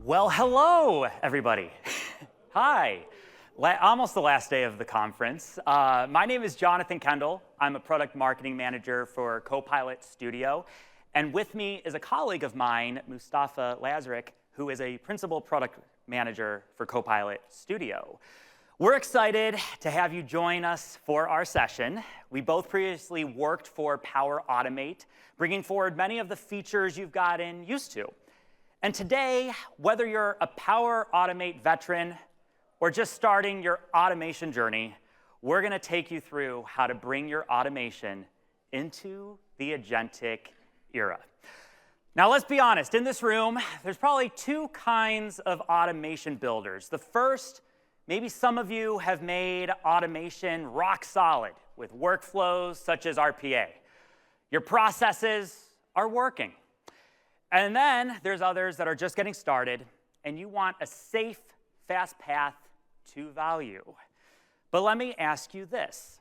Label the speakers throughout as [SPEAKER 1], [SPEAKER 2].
[SPEAKER 1] Well, hello, everybody. Hi. Almost the last day of the conference. My name is Jonathan Kendall. I'm a product marketing manager for Copilot Studio. And with me is a colleague of mine, Mustapha Lazrek, who is a principal product manager for Copilot Studio. We're excited to have you join us for our session. We both previously worked for Power Automate, bringing forward many of the features you've gotten used to. And today, whether you're a Power Automate veteran or just starting your automation journey, we're going to take you through how to bring your automation into the agentic era. Now, let's be honest. In this room, there's probably two kinds of automation builders. The first, maybe some of you have made automation rock solid with workflows such as RPA. Your processes are working. And then there's others that are just getting started, and you want a safe, fast path to value. But let me ask you this.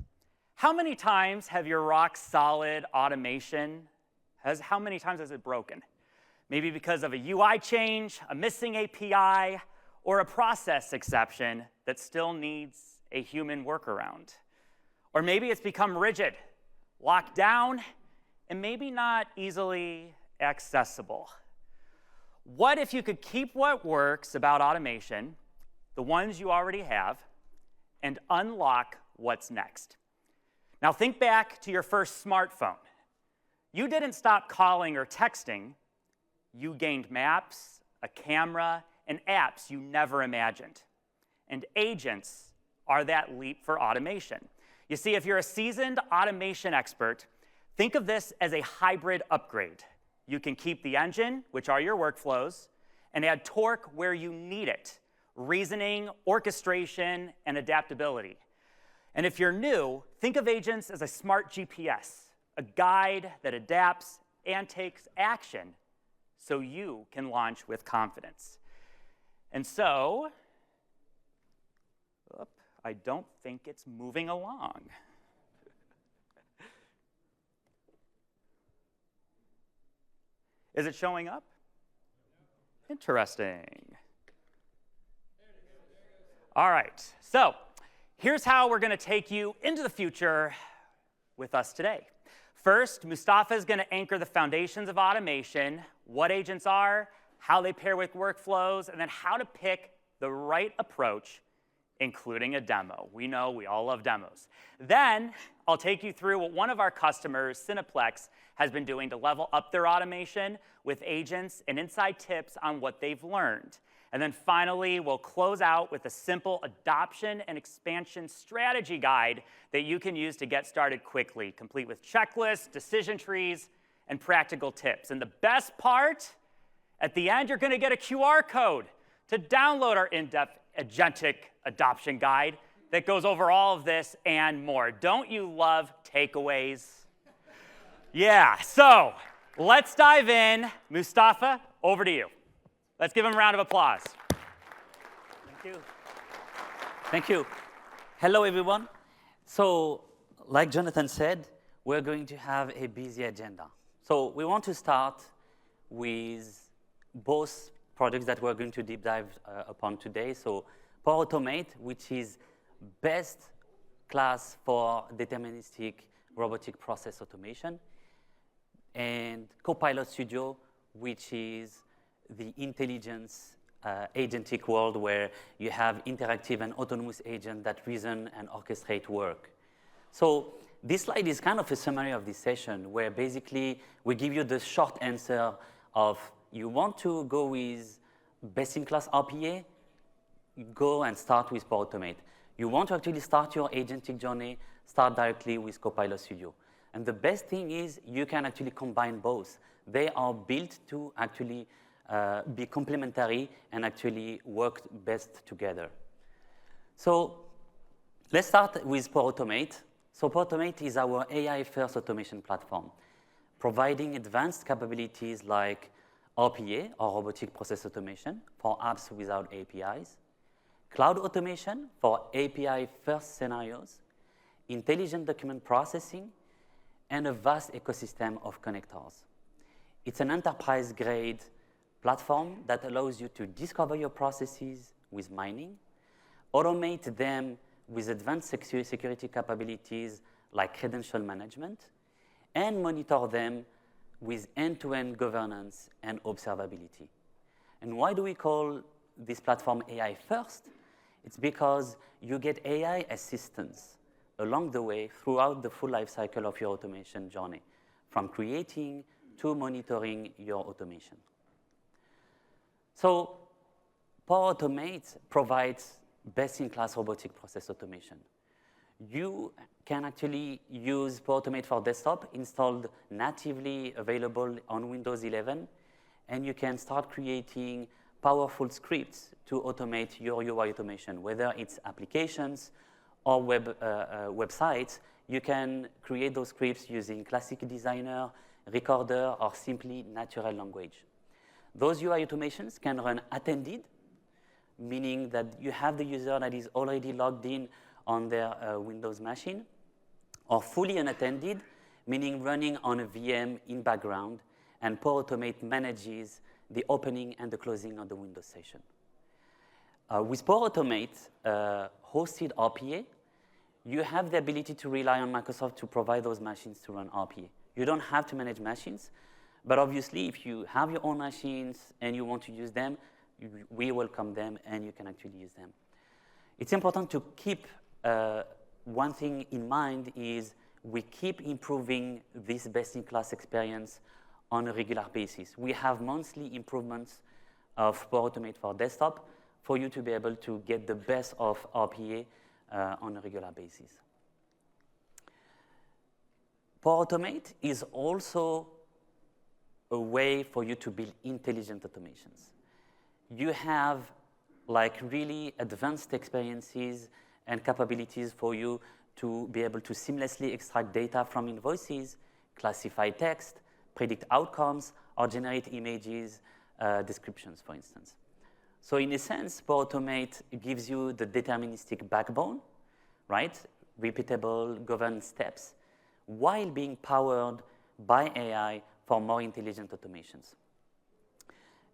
[SPEAKER 1] How many times have your rock solid automation, how many times has it broken? Maybe because of a UI change, a missing API, or a process exception that still needs a human workaround. Or maybe it's become rigid, locked down, and maybe not easily accessible. What if you could keep what works about automation, the ones you already have, and unlock what's next? Now think back to your first smartphone. You didn't stop calling or texting. You gained maps, a camera, and apps you never imagined. And agents are that leap for automation. You see, if you're a seasoned automation expert, think of this as a hybrid upgrade. You can keep the engine, which are your workflows, and add torque where you need it, reasoning, orchestration, and adaptability. And if you're new, think of agents as a smart GPS, a guide that adapts and takes action so you can launch with confidence. And so, I don't think it's moving along. Is it showing up? Interesting. All right, so here's how we're going to take you into the future with us today. First, Mustapha is going to anchor the foundations of automation, what agents are, how they pair with workflows, and then how to pick the right approach, including a demo. We know we all love demos. Then I'll take you through what one of our customers, Cineplex, has been doing to level up their automation with agents and inside tips on what they've learned. And then finally, we'll close out with a simple adoption and expansion strategy guide that you can use to get started quickly, complete with checklists, decision trees, and practical tips. And the best part, at the end, you're going to get a QR code to download our in-depth agentic adoption guide that goes over all of this and more. Don't you love takeaways? Yeah, so let's dive in. Mustapha, over to you. Let's give him a round of applause.
[SPEAKER 2] Thank you. Thank you. Hello, everyone. So, like Jonathan said, we're going to have a busy agenda. So we want to start with both products that we're going to deep dive upon today. So Power Automate, which is best class for deterministic robotic process automation, and Copilot Studio, which is the intelligence agentic world where you have interactive and autonomous agents that reason and orchestrate work. So this slide is kind of a summary of this session where basically we give you the short answer of you want to go with best-in-class RPA, go and start with Power Automate. You want to actually start your agentic journey, start directly with Copilot Studio. And the best thing is you can actually combine both. They are built to actually be complementary and actually work best together. So let's start with Power Automate. So Power Automate is our AI-first automation platform, providing advanced capabilities like RPA, or robotic process automation, for apps without APIs, cloud automation for API-first scenarios, intelligent document processing, and a vast ecosystem of connectors. It's an enterprise-grade platform that allows you to discover your processes with mining, automate them with advanced security capabilities like credential management, and monitor them with end-to-end governance and observability. And why do we call this platform AI first? It's because you get AI assistance along the way throughout the full life cycle of your automation journey, from creating to monitoring your automation. So Power Automate provides best-in-class robotic process automation. You can actually use Power Automate for desktop, installed natively available on Windows 11, and you can start creating powerful scripts to automate your UI automation, whether it's applications or websites. You can create those scripts using Classic Designer, Recorder, or simply natural language. Those UI automations can run attended, meaning that you have the user that is already logged in on their Windows machine, or fully unattended, meaning running on a VM in background, and Power Automate manages the opening and the closing of the Windows session. With Power Automate hosted RPA, you have the ability to rely on Microsoft to provide those machines to run RPA. You don't have to manage machines, but obviously, if you have your own machines and you want to use them, we welcome them and you can actually use them. It's important to keep one thing in mind is we keep improving this best-in-class experience on a regular basis. We have monthly improvements of Power Automate for desktop for you to be able to get the best of RPA on a regular basis. Power Automate is also a way for you to build intelligent automations. You have like really advanced experiences and capabilities for you to be able to seamlessly extract data from invoices, classify text, predict outcomes, or generate images, descriptions, for instance. So in a sense, Power Automate gives you the deterministic backbone, right? Repeatable, governed steps, while being powered by AI for more intelligent automations.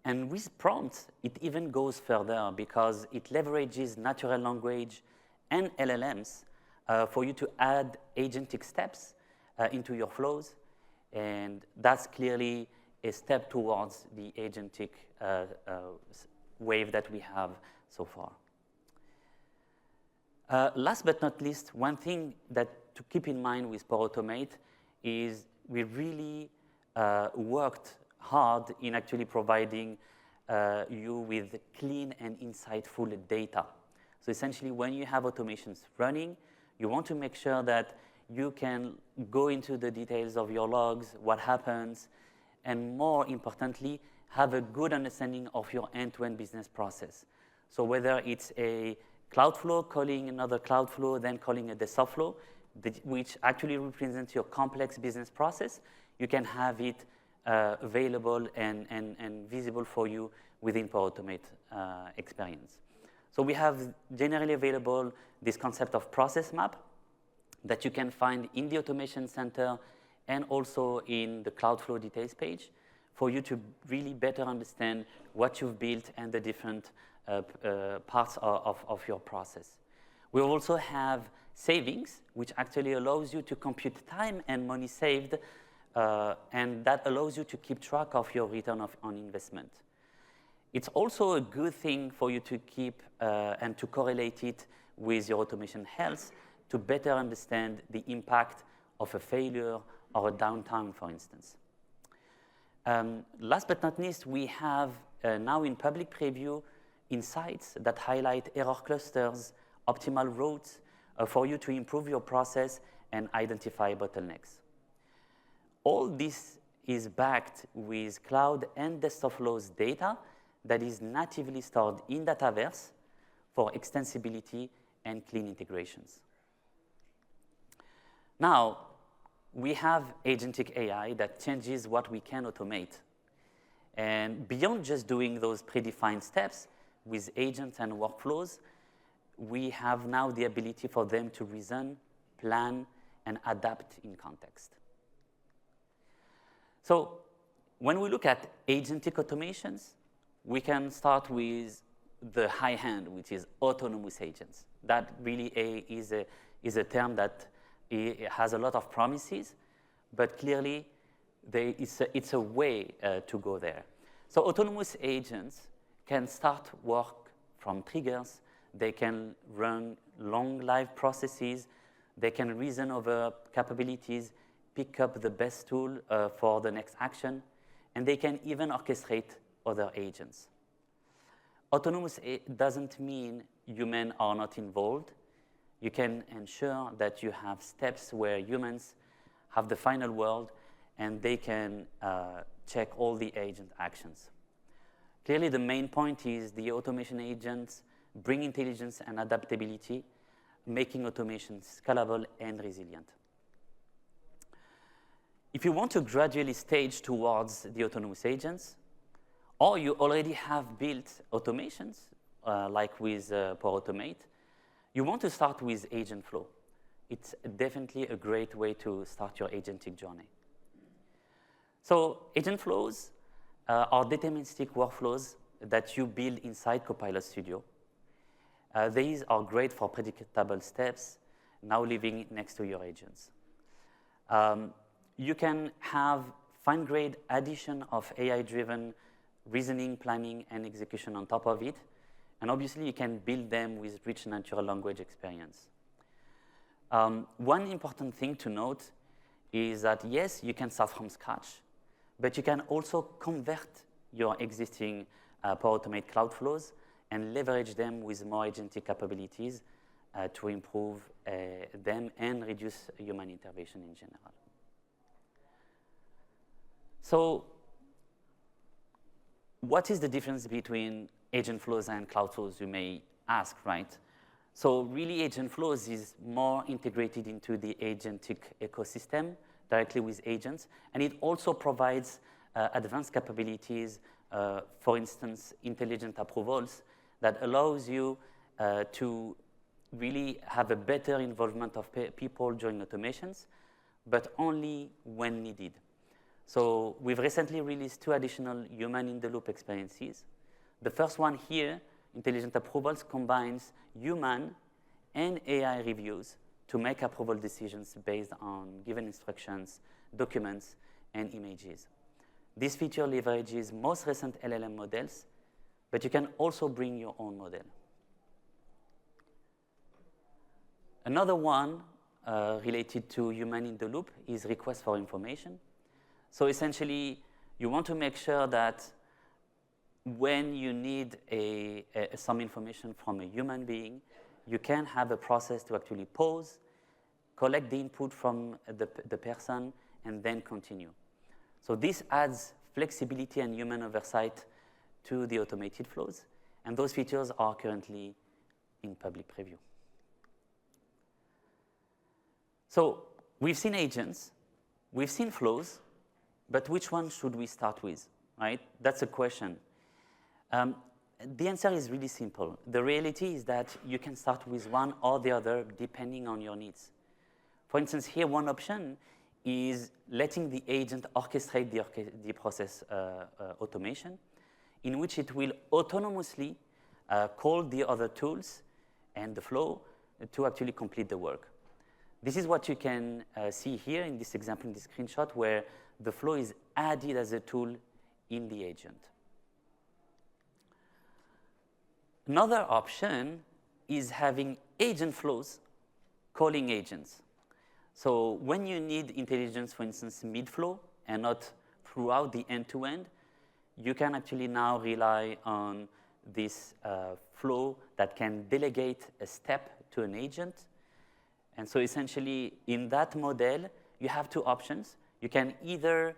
[SPEAKER 2] And with prompts, it even goes further because it leverages natural language and LLMs for you to add agentic steps into your flows. And that's clearly a step towards the agentic wave that we have so far. Last but not least, one thing that to keep in mind with Power Automate is we really worked hard in actually providing you with clean and insightful data. So essentially, when you have automations running, you want to make sure that you can go into the details of your logs, what happens, and more importantly, have a good understanding of your end-to-end business process. So whether it's a cloud flow calling another cloud flow, then calling a desktop flow, which actually represents your complex business process, you can have it available and visible for you within Power Automate experience. So we have generally available this concept of process map that you can find in the Automation Center and also in the Cloudflow details page for you to really better understand what you've built and the different parts of your process. We also have savings, which actually allows you to compute time and money saved, and that allows you to keep track of your return on investment. It's also a good thing for you to keep and to correlate it with your automation health to better understand the impact of a failure or a downtime, for instance. Last but not least, we have now in public preview insights that highlight error clusters, optimal routes for you to improve your process and identify bottlenecks. All this is backed with cloud and desktop flows data that is natively stored in Dataverse for extensibility and clean integrations. Now, we have agentic AI that changes what we can automate. And beyond just doing those predefined steps with agents and workflows, we have now the ability for them to reason, plan, and adapt in context. So when we look at agentic automations, we can start with the high end, which is autonomous agents. That really is a term that has a lot of promises, but clearly it's a way to go there. So autonomous agents can start work from triggers. They can run long live processes. They can reason over capabilities, pick up the best tool for the next action, and they can even orchestrate other agents. Autonomous doesn't mean humans are not involved. You can ensure that you have steps where humans have the final word and they can check all the agent actions. Clearly, the main point is the automation agents bring intelligence and adaptability, making automation scalable and resilient. If you want to gradually stage towards the autonomous agents, or you already have built automations, like with Power Automate, you want to start with agent flow. It's definitely a great way to start your agentic journey. So agent flows are deterministic workflows that you build inside Copilot Studio. These are great for predictable steps, now living next to your agents. You can have fine-grained addition of AI-driven reasoning, planning, and execution on top of it. And obviously, you can build them with rich natural language experience. One important thing to note is that, yes, you can start from scratch, but you can also convert your existing Power Automate cloud flows and leverage them with more agentic capabilities to improve them and reduce human intervention in general. So what is the difference between agent flows and cloud flows, you may ask, right? So really, agent flows is more integrated into the agentic ecosystem directly with agents, and it also provides advanced capabilities, for instance, intelligent approvals that allows you to really have a better involvement of people during automations, but only when needed. So we've recently released 2 additional human-in-the-loop experiences. The first one here, intelligent approvals, combines human and AI reviews to make approval decisions based on given instructions, documents, and images. This feature leverages most recent LLM models, but you can also bring your own model. Another one related to human-in-the-loop is request for information. So essentially, you want to make sure that when you need some information from a human being, you can have a process to actually pause, collect the input from the person, and then continue. So this adds flexibility and human oversight to the automated flows, and those features are currently in public preview. So we've seen agents, we've seen flows, but which one should we start with, right? That's a question. The answer is really simple. The reality is that you can start with one or the other depending on your needs. For instance, here one option is letting the agent orchestrate the process automation, in which it will autonomously call the other tools and the flow to actually complete the work. This is what you can see here in this example, in this screenshot, where the flow is added as a tool in the agent. Another option is having agent flows calling agents. So when you need intelligence, for instance, mid-flow and not throughout the end-to-end, you can actually now rely on this flow that can delegate a step to an agent. And so essentially, in that model, you have 2 options. You can either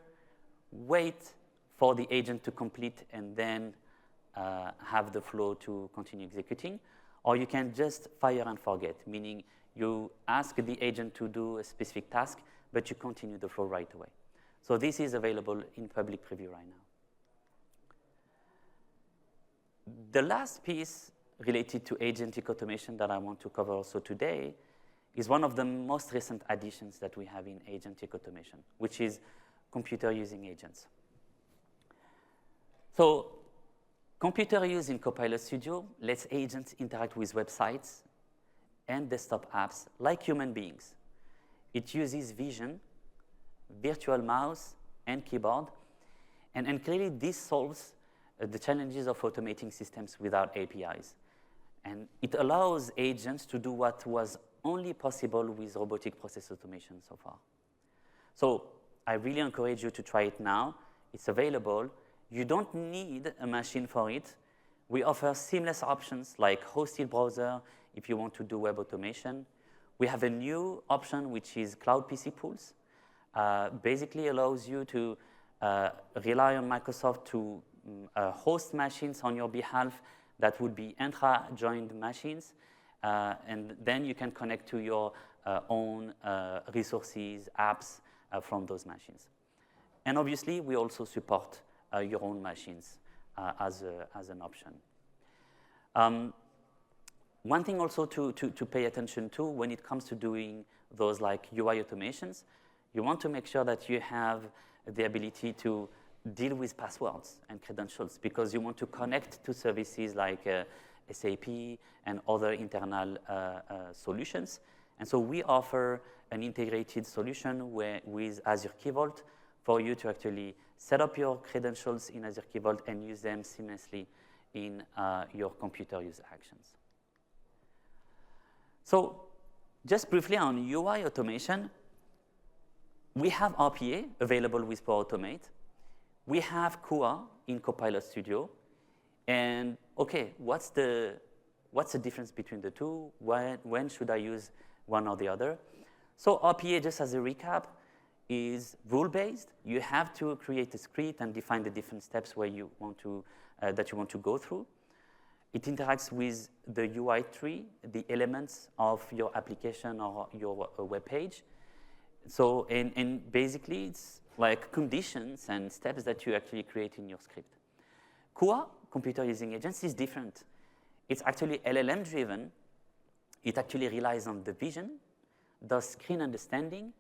[SPEAKER 2] wait for the agent to complete and then have the flow to continue executing, or you can just fire and forget, meaning you ask the agent to do a specific task, but you continue the flow right away. So this is available in public preview right now. The last piece related to agentic automation that I want to cover also today is one of the most recent additions that we have in agentic automation, which is computer using agents. So Computer use in Copilot Studio lets agents interact with websites and desktop apps like human beings. It uses vision, virtual mouse, and keyboard, and clearly this solves the challenges of automating systems without APIs. And it allows agents to do what was only possible with robotic process automation so far. So I really encourage you to try it now. It's available. You don't need a machine for it. We offer seamless options like hosted browser if you want to do web automation. We have a new option, which is Cloud PC pools. Basically allows you to rely on Microsoft to host machines on your behalf that would be intra-joined machines. And then you can connect to your own resources, apps from those machines. And obviously, we also support your own machines as an option. One thing also to pay attention to when it comes to doing those like UI automations, you want to make sure that you have the ability to deal with passwords and credentials because you want to connect to services like SAP and other internal solutions. And so we offer an integrated solution with Azure Key Vault for you to actually set up your credentials in Azure Key Vault and use them seamlessly in your computer use actions. So just briefly on UI automation, we have RPA available with Power Automate. We have 𝗬𝗀 in Copilot Studio. And OK, what's the difference between the two? When should I use one or the other? So RPA, just as a recap, is rule-based. You have to create a script and define the different steps where you want to, that you want to go through. It interacts with the UI tree, the elements of your application or your web page. So, and basically, it's like conditions and steps that you actually create in your script. 𝗬𝗀, computer using agents, is different. It's actually LLM-driven. It actually relies on the vision, does screen understanding,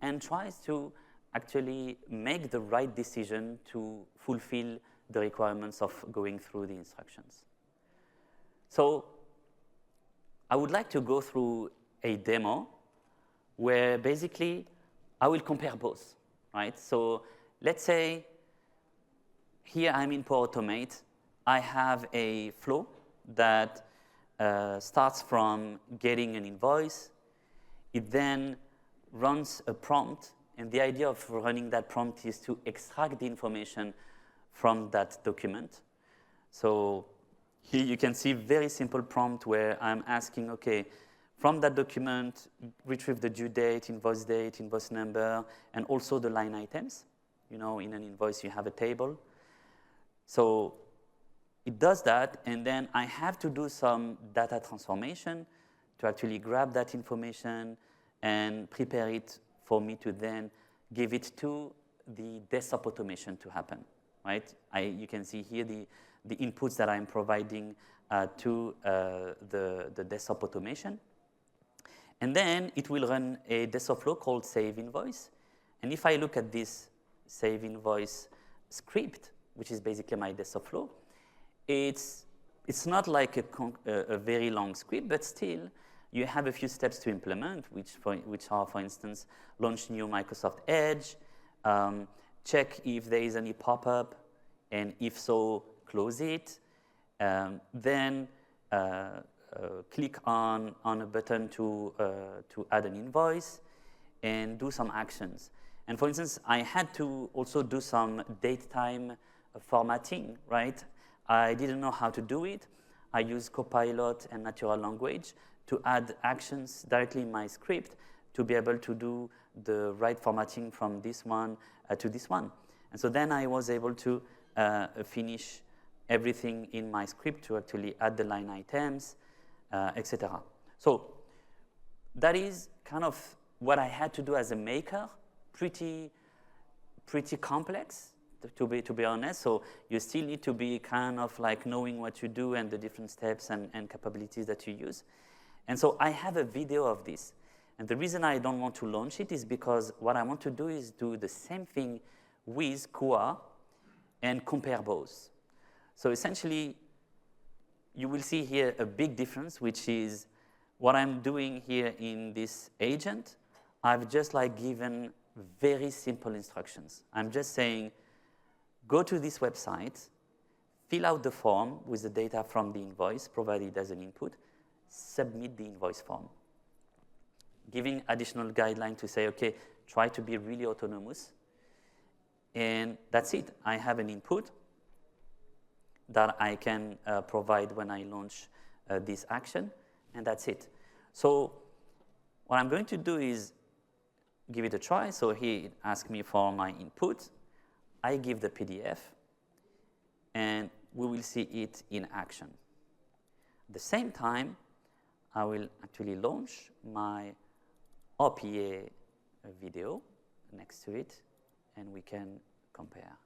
[SPEAKER 2] and tries to actually make the right decision to fulfill the requirements of going through the instructions. So I would like to go through a demo where basically I will compare both, right? So let's say here I'm in Power Automate. I have a flow that starts from getting an invoice. It then runs a prompt, and the idea of running that prompt is to extract the information from that document. So here you can see very simple prompt where I'm asking, OK, from that document, retrieve the due date, invoice number, and also the line items. You know, in an invoice, you have a table. So it does that, and then I have to do some data transformation to actually grab that information and prepare it for me to then give it to the desktop automation to happen, right? You can see here the inputs that I'm providing to the desktop automation. And then it will run a desktop flow called save invoice. And if I look at this save invoice script, which is basically my desktop flow, it's not like a very long script, but still you have a few steps to implement, which are, for instance, launch new Microsoft Edge, check if there is any pop-up, and if so, close it. Then click on a button to add an invoice and do some actions. And for instance, I had to also do some date-time formatting, right? I didn't know how to do it. I used Copilot and natural language to add actions directly in my script to be able to do the right formatting from this one to this one. And so then I was able to finish everything in my script to actually add the line items, etc. So that is kind of what I had to do as a maker, pretty complex, to be honest. So you still need to be kind of like knowing what you do and the different steps and capabilities that you use. And so I have a video of this. And the reason I don't want to launch it is because what I want to do is do the same thing with 𝗬𝗀 and compare both. So essentially, you will see here a big difference, which is what I'm doing here in this agent. I've just like given very simple instructions. I'm just saying, go to this website, fill out the form with the data from the invoice provided as an input, submit the invoice form. Giving additional guideline to say, okay, try to be really autonomous. And that's it. I have an input that I can provide when I launch this action, and that's it. So what I'm going to do is give it a try. So here it asks me for my input. I give the PDF, and we will see it in action. At the same time, I will actually launch my RPA video next to it, and we can compare.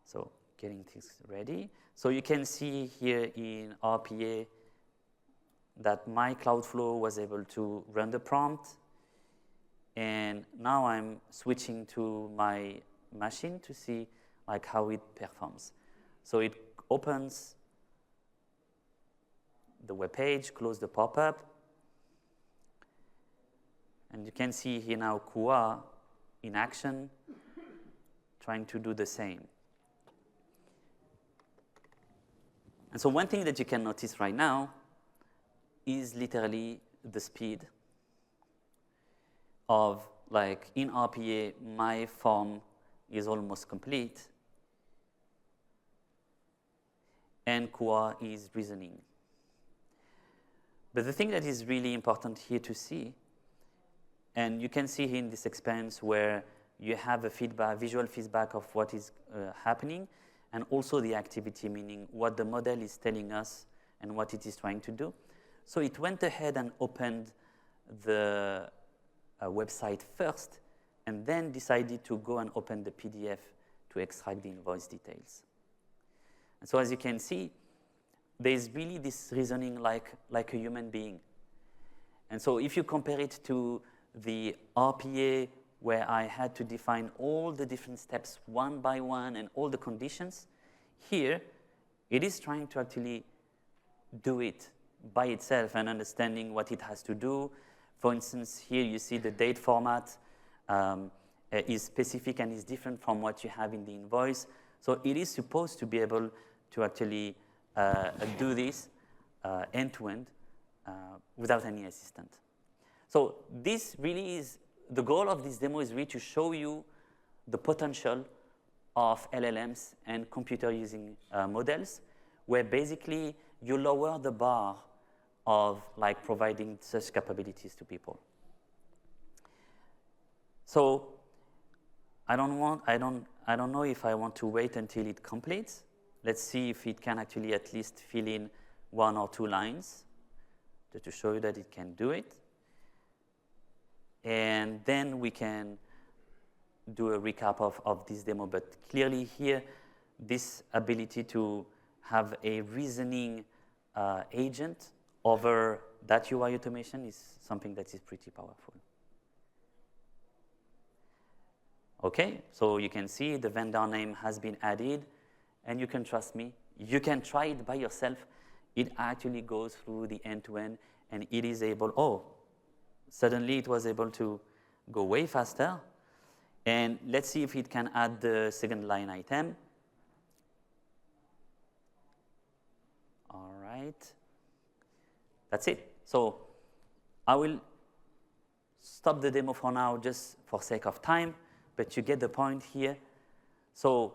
[SPEAKER 2] So getting things ready. So you can see here in RPA that my Cloudflow was able to run the prompt. And now I'm switching to my machine to see like how it performs. So it opens the web page, close the pop-up. And you can see here now 𝗬𝗀 in action, trying to do the same. And so one thing that you can notice right now is literally the speed of, like, in RPA, my form is almost complete, and 𝗬𝗀 is reasoning. But the thing that is really important here to see, and you can see here in this experience where you have a feedback, visual feedback of what is happening, and also the activity, meaning what the model is telling us and what it is trying to do. So it went ahead and opened the website first, and then decided to go and open the PDF to extract the invoice details. And so as you can see, there's really this reasoning like a human being. And so if you compare it to the RPA, where I had to define all the different steps one by one and all the conditions, here it is trying to actually do it by itself and understanding what it has to do. For instance, here you see the date format is specific and is different from what you have in the invoice. So it is supposed to be able to actually do this end-to-end without any assistant. So this really is, the goal of this demo is really to show you the potential of LLMs and computer using models, where basically you lower the bar of like providing such capabilities to people. So I don't know if I want to wait until it completes. Let's see if it can actually at least fill in 1 or 2 lines to show you that it can do it. And then we can do a recap of this demo. But clearly here, this ability to have a reasoning agent over that UI automation is something that is pretty powerful. Okay, so you can see the vendor name has been added, and you can trust me. You can try it by yourself. It actually goes through the end-to-end, and it is able, suddenly it was able to go way faster. And let's see if it can add the second line item. All right. That's it. So I will stop the demo for now just for sake of time, but you get the point here. So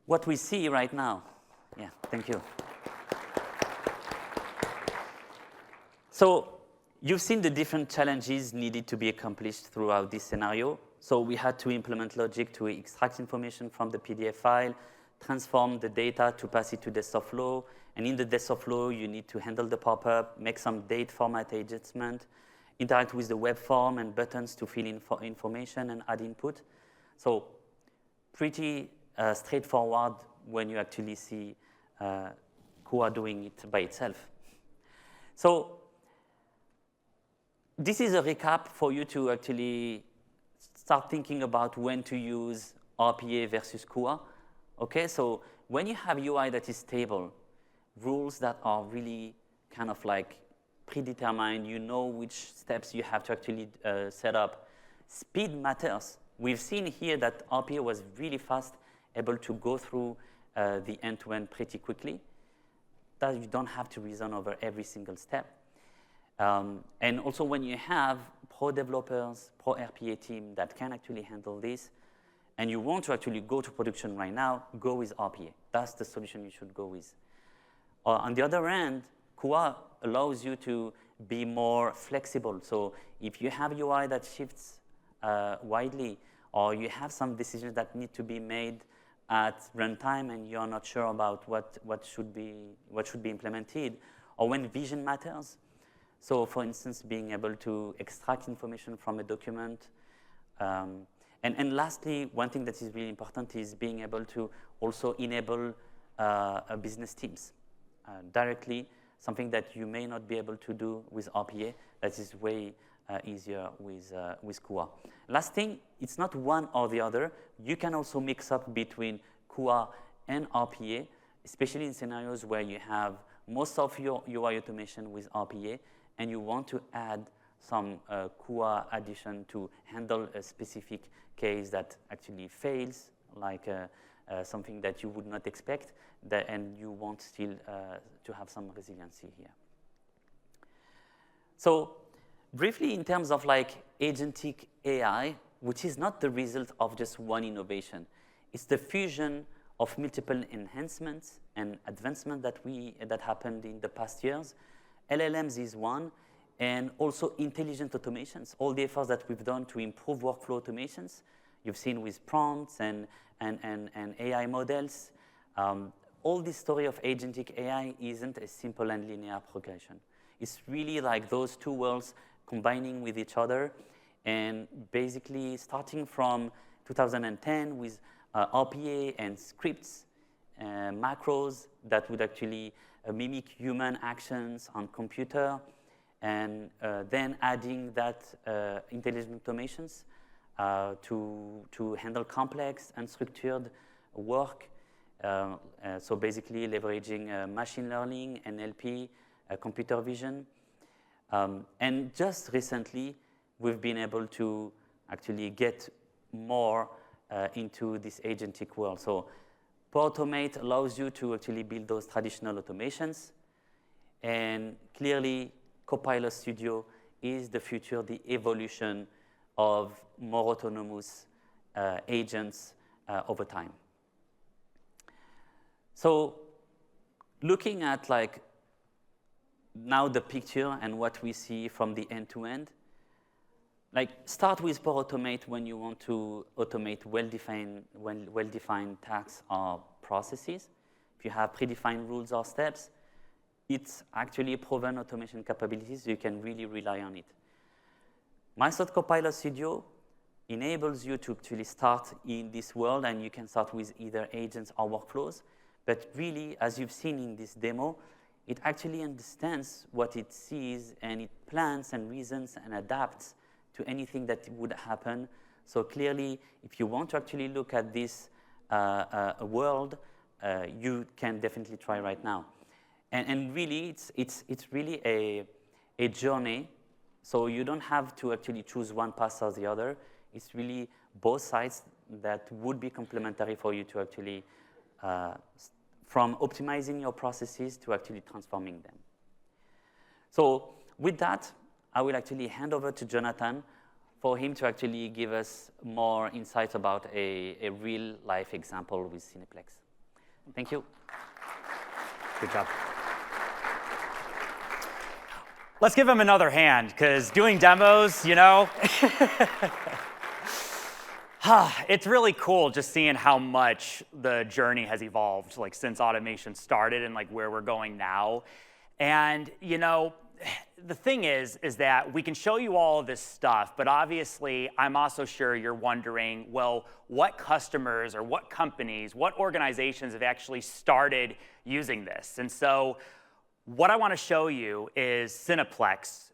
[SPEAKER 2] what we see right now, yeah, thank you. So you've seen the different challenges needed to be accomplished throughout this scenario. So we had to implement logic to extract information from the PDF file, transform the data to pass it to desktop flow, and in the desktop flow, you need to handle the pop-up, make some date format adjustment, interact with the web form and buttons to fill in information and add input. So pretty straightforward when you actually see 𝗬𝗀 doing it by itself. So this is a recap for you to actually start thinking about when to use RPA versus 𝗬𝗲. Okay, so when you have UI that is stable, rules that are really kind of like predetermined, you know which steps you have to actually set up. Speed matters. We've seen here that RPA was really fast, able to go through the end-to-end pretty quickly. That you don't have to reason over every single step. And also when you have pro developers, pro RPA team that can actually handle this, and you want to actually go to production right now, go with RPA. That's the solution you should go with. On the other hand, 𝗬𝗲 allows you to be more flexible. So if you have UI that shifts widely, or you have some decisions that need to be made at runtime and you're not sure about what should be implemented, or when vision matters. So for instance, being able to extract information from a document. And lastly, one thing that is really important is being able to also enable business teams directly, something that you may not be able to do with RPA. That is way easier with 𝗬𝗲. Last thing, it's not one or the other. You can also mix up between 𝗬𝗲 and RPA, especially in scenarios where you have most of your UI automation with RPA, and you want to add some 𝗬𝗲 addition to handle a specific case that actually fails, like something that you would not expect, and you want still to have some resiliency here. So briefly, in terms of like agentic AI, which is not the result of just one innovation, it's the fusion of multiple enhancements and advancements that happened in the past years. LLMs is one, and also intelligent automations, all the efforts that we've done to improve workflow automations. You've seen with prompts and AI models. All this story of agentic AI isn't a simple and linear progression. It's really like those two worlds combining with each other, and basically starting from 2010 with RPA and scripts, macros that would actually mimic human actions on computer, and then adding that intelligent automations to handle complex and structured work. So basically leveraging machine learning, NLP, computer vision. And just recently, we've been able to actually get more into this agentic world. So Power Automate allows you to actually build those traditional automations. And clearly, Copilot Studio is the future, the evolution of more autonomous agents over time. So looking at like now the picture and what we see from the end-to-end, like start with Power Automate when you want to automate well-defined tasks or processes. If you have predefined rules or steps, it's actually proven automation capabilities, so you can really rely on it. Microsoft Copilot Studio enables you to actually start in this world, and you can start with either agents or workflows. But really, as you've seen in this demo, it actually understands what it sees, and it plans and reasons and adapts to anything that would happen. So clearly, if you want to actually look at this world, you can definitely try right now. And really, it's really a journey. So you don't have to actually choose one path or the other. It's really both sides that would be complementary for you to actually, from optimizing your processes to actually transforming them. So with that, I will actually hand over to Jonathan for him to actually give us more insights about a real-life example with Cineplex. Thank you.
[SPEAKER 1] Good job. Let's give him another hand, because doing demos, you know, it's really cool just seeing how much the journey has evolved, like since automation started and like where we're going now. And you know, the thing is that we can show you all of this stuff, but obviously I'm also sure you're wondering, well, what customers or what companies, what organizations have actually started using this? And so What I want to show you is Cineplex.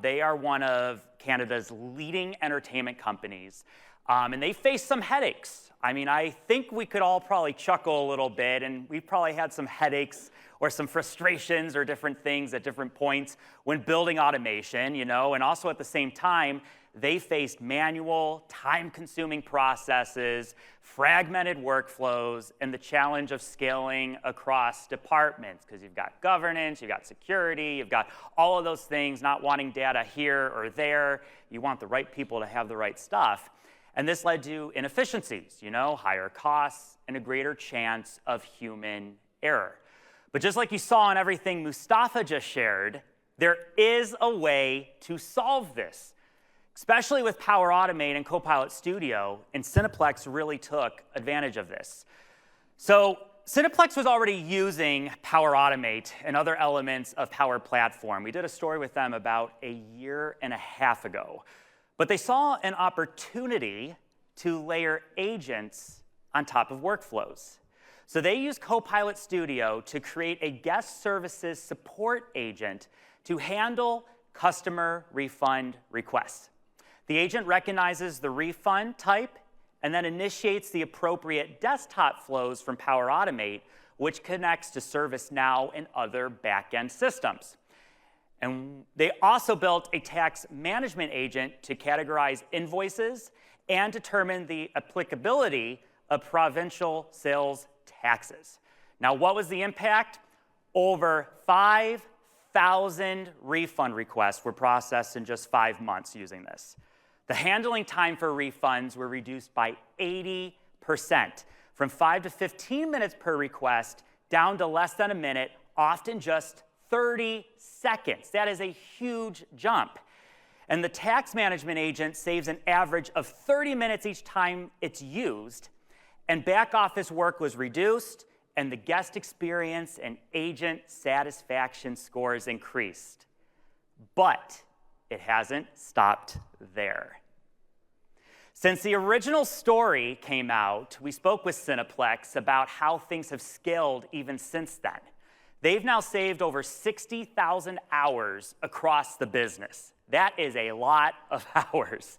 [SPEAKER 1] They are one of Canada's leading entertainment companies, and they face some headaches. I mean, I think we could all probably chuckle a little bit, and we probably had some headaches or some frustrations or different things at different points when building automation, and also at the same time, they faced manual, time-consuming processes, fragmented workflows, and the challenge of scaling across departments, because you've got governance, you've got security, you've got all of those things, not wanting data here or there. You want the right people to have the right stuff. And this led to inefficiencies, higher costs, and a greater chance of human error. But just like you saw in everything Mustapha just shared, there is a way to solve this, especially with Power Automate and Copilot Studio, and Cineplex really took advantage of this. So Cineplex was already using Power Automate and other elements of Power Platform. We did a story with them about a year and a half ago. But they saw an opportunity to layer agents on top of workflows. So they used Copilot Studio to create a guest services support agent to handle customer refund requests. The agent recognizes the refund type and then initiates the appropriate desktop flows from Power Automate, which connects to ServiceNow and other back-end systems. And they also built a tax management agent to categorize invoices and determine the applicability of provincial sales taxes. Now, what was the impact? Over 5,000 refund requests were processed in just 5 months using this. The handling time for refunds were reduced by 80%, from 5 to 15 minutes per request down to less than a minute, often just 30 seconds. That is a huge jump. And the tax management agent saves an average of 30 minutes each time it's used, and back office work was reduced, and the guest experience and agent satisfaction scores increased. But it hasn't stopped there. Since the original story came out, we spoke with Cineplex about how things have scaled even since then. They've now saved over 60,000 hours across the business. That is a lot of hours.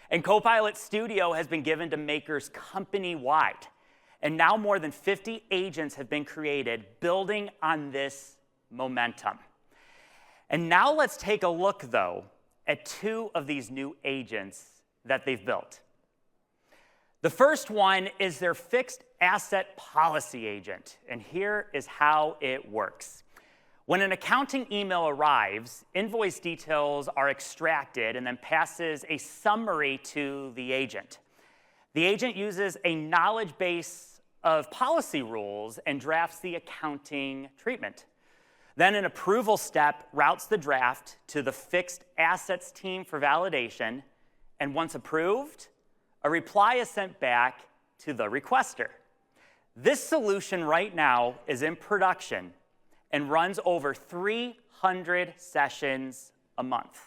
[SPEAKER 1] And Copilot Studio has been given to makers company-wide. And now more than 50 agents have been created, building on this momentum. And now let's take a look, though, at 2 of these new agents that they've built. The first one is their fixed asset policy agent, and here is how it works. When an accounting email arrives, invoice details are extracted and then passes a summary to the agent. The agent uses a knowledge base of policy rules and drafts the accounting treatment. Then an approval step routes the draft to the fixed assets team for validation, and once approved, a reply is sent back to the requester. This solution right now is in production and runs over 300 sessions a month.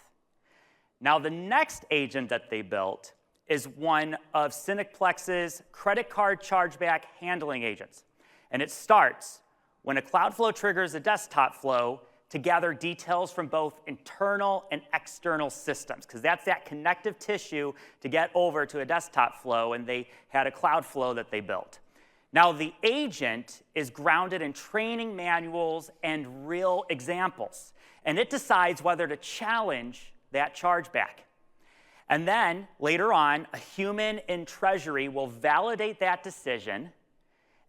[SPEAKER 1] Now, the next agent that they built is one of Cineplex's credit card chargeback handling agents. And it starts when a Cloudflow triggers a desktop flow to gather details from both internal and external systems, because that's that connective tissue to get over to a desktop flow, and they had a Cloudflow that they built. Now, the agent is grounded in training manuals and real examples, and it decides whether to challenge that chargeback. And then, later on, a human in Treasury will validate that decision,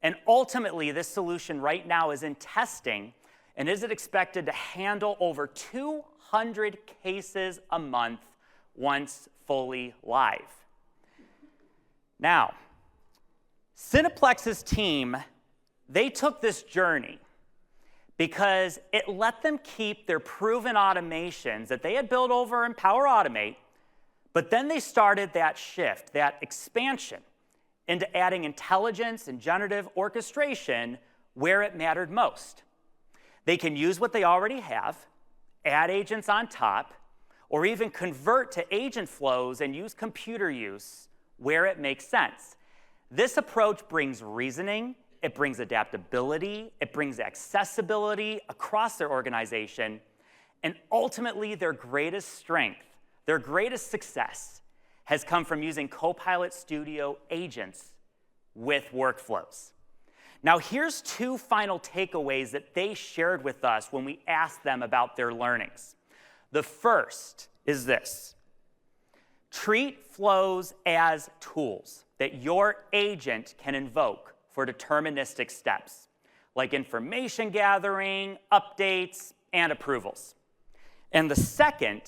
[SPEAKER 1] and ultimately, this solution right now is in testing, and is it expected to handle over 200 cases a month once fully live. Now, Cineplex's team, they took this journey because it let them keep their proven automations that they had built over in Power Automate, but then they started that shift, that expansion, into adding intelligence and generative orchestration where it mattered most. They can use what they already have, add agents on top, or even convert to agent flows and use computer use where it makes sense. This approach brings reasoning it brings adaptability, it brings accessibility across their organization, and ultimately their greatest strength, their greatest success has come from using Copilot Studio agents with workflows. Now, here's two final takeaways that they shared with us when we asked them about their learnings. The first is this: treat flows as tools that your agent can invoke for deterministic steps, like information gathering, updates, and approvals. And the second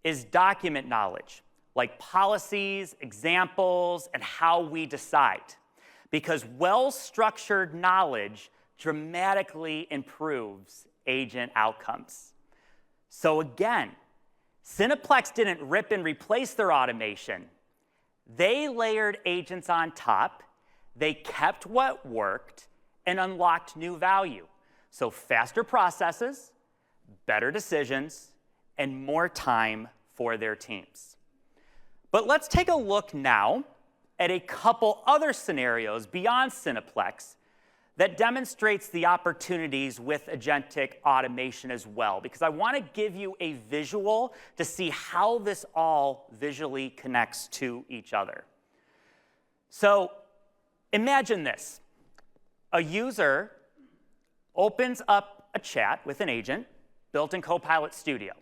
[SPEAKER 1] is document knowledge, like policies, examples, and how we decide, because well-structured knowledge dramatically improves agent outcomes. So again, Cineplex didn't rip and replace their automation. They layered agents on top, they kept what worked, and unlocked new value. So faster processes, better decisions, and more time for their teams. But let's take a look now at a couple other scenarios beyond Cineplex that demonstrates the opportunities with agentic automation as well, because I want to give you a visual to see how this all visually connects to each other. So imagine this. A user opens up a chat with an agent built in Copilot Studio.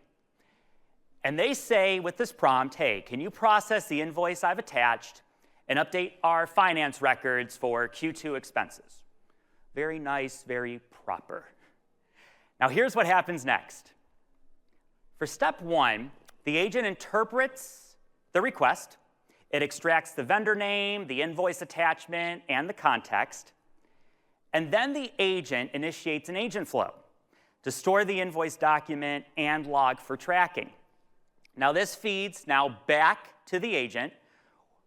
[SPEAKER 1] And they say with this prompt, hey, can you process the invoice I've attached and update our finance records for Q2 expenses? Very nice, very proper. Now here's what happens next. For step one, the agent interprets the request. It extracts the vendor name, the invoice attachment, and the context. And then the agent initiates an agent flow to store the invoice document and log for tracking. Now this feeds now back to the agent,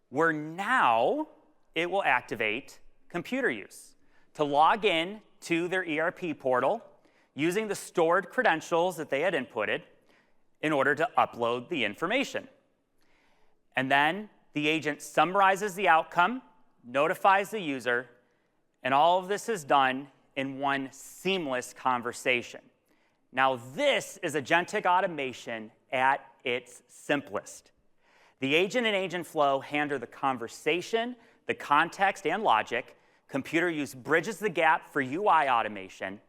[SPEAKER 1] where now it will activate computer use to log in to their ERP portal using the stored credentials that they had inputted in order to upload the information. And then the agent summarizes the outcome, notifies the user, and all of this is done in one seamless conversation. Now this is agentic automation at its simplest. The agent and agent flow handle the conversation, the context, and logic. Computer use bridges the gap for UI automation.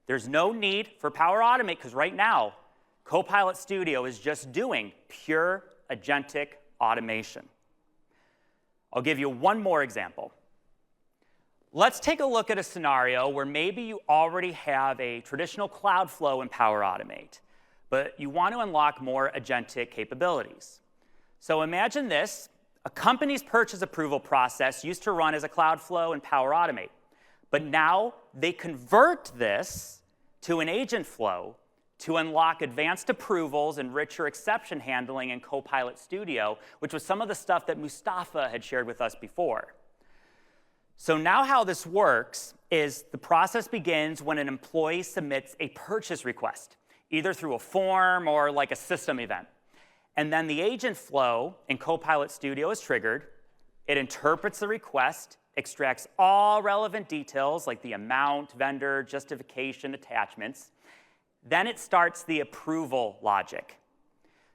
[SPEAKER 1] There's no need for Power Automate because right now, Copilot Studio is just doing pure agentic automation. I'll give you one more example. Let's take a look at a scenario where maybe you already have a traditional cloud flow in Power Automate, but you want to unlock more agentic capabilities. So imagine this. A company's purchase approval process used to run as a cloud flow in Power Automate, but now they convert this to an agent flow to unlock advanced approvals and richer exception handling in Copilot Studio, which was some of the stuff that Mustapha had shared with us before. So now how this works is the process begins when an employee submits a purchase request, either through a form or like a system event. And then the agent flow in Copilot Studio is triggered. It interprets the request, extracts all relevant details like the amount, vendor, justification, attachments. Then it starts the approval logic.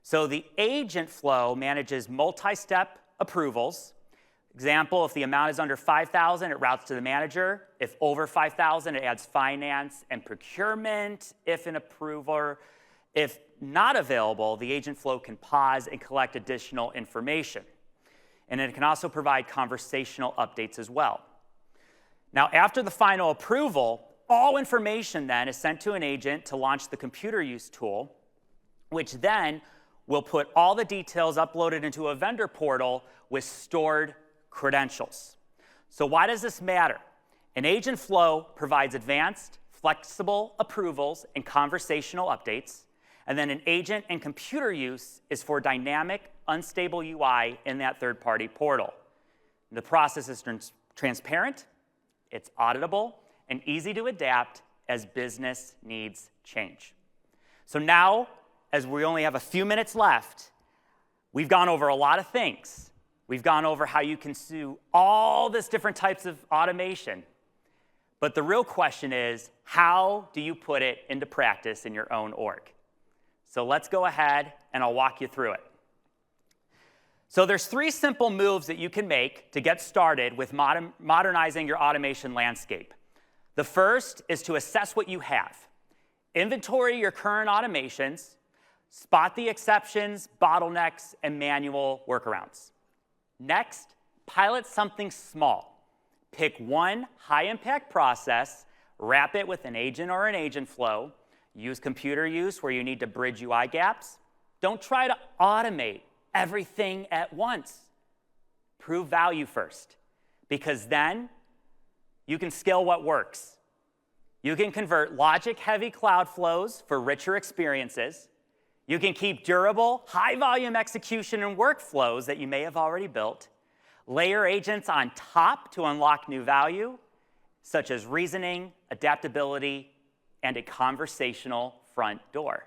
[SPEAKER 1] So the agent flow manages multi-step approvals. Example, if the amount is under $5,000, it routes to the manager. If over $5,000, it adds finance and procurement. If an approver, if not available, the agent flow can pause and collect additional information. And it can also provide conversational updates as well. Now, after the final approval, all information then is sent to an agent to launch the computer use tool, which then will put all the details uploaded into a vendor portal with stored credentials. So why does this matter? An agent flow provides advanced, flexible approvals and conversational updates. And then an agent and computer use is for dynamic, unstable UI in that third-party portal. The process is transparent, it's auditable, and easy to adapt as business needs change. So now, as we only have a few minutes left, we've gone over a lot of things. We've gone over how you can do all this different types of automation. But the real question is, how do you put it into practice in your own org? So let's go ahead and I'll walk you through it. So there's 3 simple moves that you can make to get started with modernizing your automation landscape. The first is to assess what you have. Inventory your current automations, spot the exceptions, bottlenecks, and manual workarounds. Next, pilot something small. Pick one high-impact process, wrap it with an agent or an agent flow, use computer use where you need to bridge UI gaps. Don't try to automate everything at once. Prove value first, because then you can scale what works. You can convert logic-heavy cloud flows for richer experiences. You can keep durable, high-volume execution and workflows that you may have already built. Layer agents on top to unlock new value, such as reasoning, adaptability, and a conversational front door.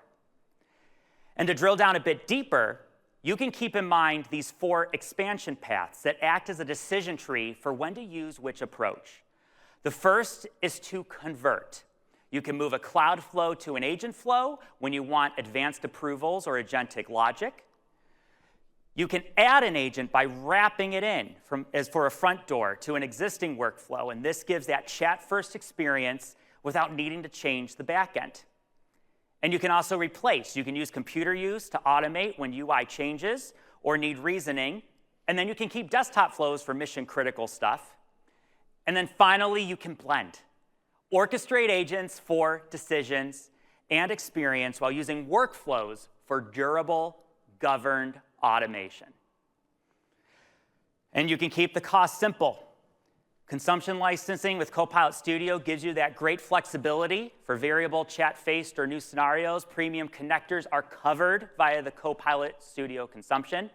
[SPEAKER 1] And to drill down a bit deeper, you can keep in mind these 4 expansion paths that act as a decision tree for when to use which approach. The first is to convert. You can move a cloud flow to an agent flow when you want advanced approvals or agentic logic. You can add an agent by wrapping it in as for a front door to an existing workflow, and this gives that chat-first experience without needing to change the backend. And you can also replace. You can use computer use to automate when UI changes or need reasoning, and then you can keep desktop flows for mission-critical stuff. And then finally, you can blend. Orchestrate agents for decisions and experience while using workflows for durable, governed automation. And you can keep the cost simple. Consumption licensing with Copilot Studio gives you that great flexibility for variable, chat-faced, or new scenarios. Premium connectors are covered via the Copilot Studio consumption.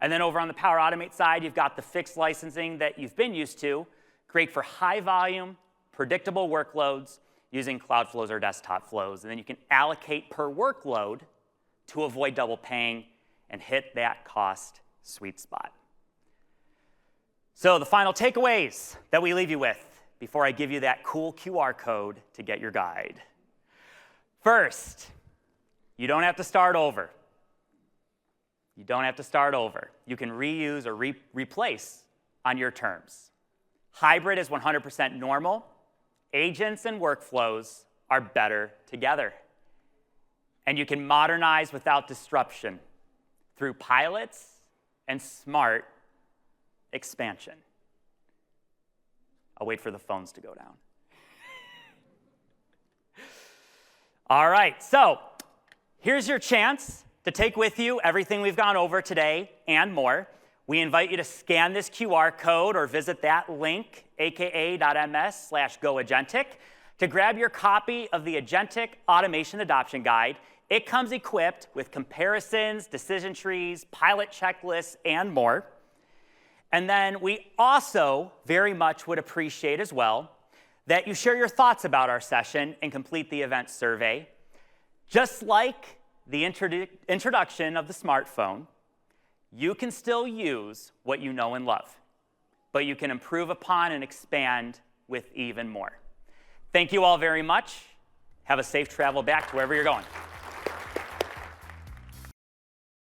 [SPEAKER 1] And then over on the Power Automate side, you've got the fixed licensing that you've been used to, great for high volume, predictable workloads using cloud flows or desktop flows. And then you can allocate per workload to avoid double paying and hit that cost sweet spot. So the final takeaways that we leave you with before I give you that cool QR code to get your guide. First, you don't have to start over. You don't have to start over. You can reuse or replace on your terms. Hybrid is 100% normal. Agents and workflows are better together. And you can modernize without disruption through pilots and smart expansion. I'll wait for the phones to go down. All right, so here's your chance to take with you everything we've gone over today and more. We invite you to scan this QR code or visit that link, aka.ms/goagentic, to grab your copy of the Agentic Automation Adoption Guide. It comes equipped with comparisons, decision trees, pilot checklists, and more. And then we also very much would appreciate as well that you share your thoughts about our session and complete the event survey. Just like the introduction of the smartphone, you can still use what you know and love, but you can improve upon and expand with even more. Thank you all very much. Have a safe travel back to wherever you're going.